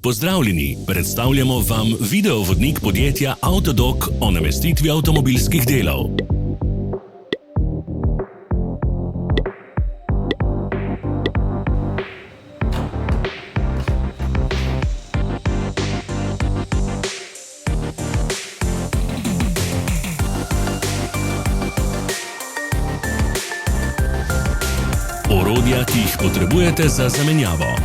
Pozdravljeni, predstavljamo vam videovodnik podjetja Avtodok o namestitvi avtomobilskih delov. Orodja, ki jih potrebujete za zamenjavo.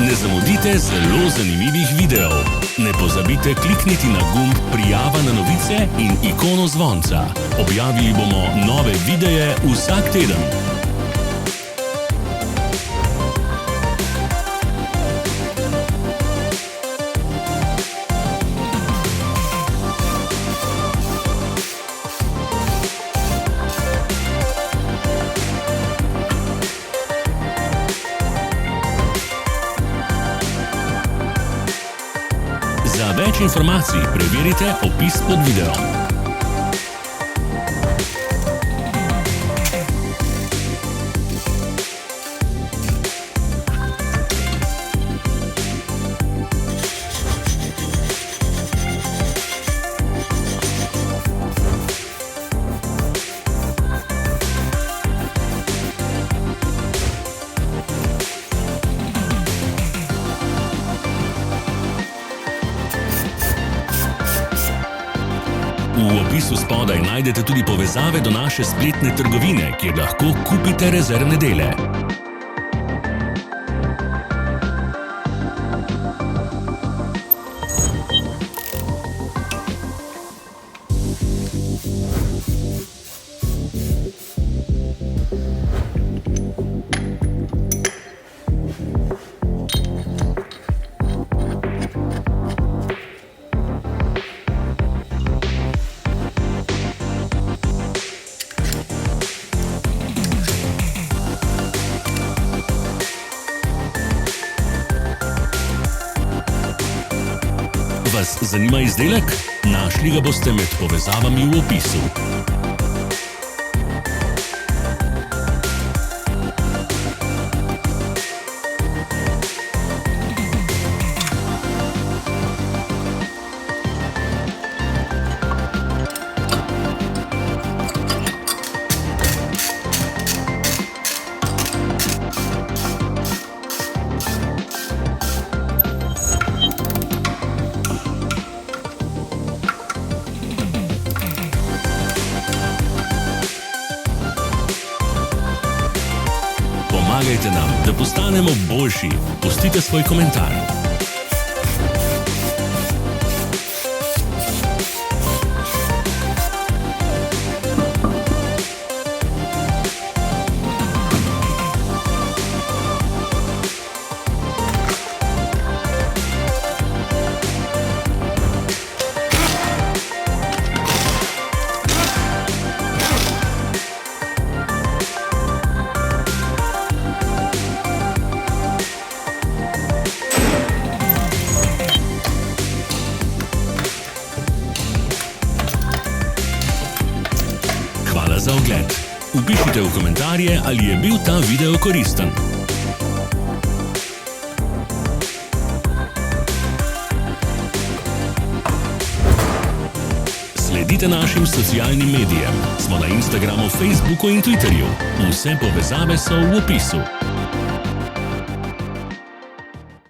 Ne zamudite zelo zanimivih videov. Ne pozabite klikniti na gumb Prijava na novice in ikono zvonca. Objavili bomo nove videe vsak teden. Za več informacij preverite opis pod videom. V opisu spodaj najdete tudi povezave do naše spletne trgovine, kjer lahko kupite rezervne dele. Vas zanima izdelek? Našli ga boste med povezavami v opisu. Pomagajte nam, da postanemo boljši. Pustite svoj komentar. Hvala za ogled. Vpišite v komentarje, ali je bil ta video koristen. Sledite našim socialnim medijem. Smo na Instagramu, Facebooku in Twitterju. Vse povezave so v opisu.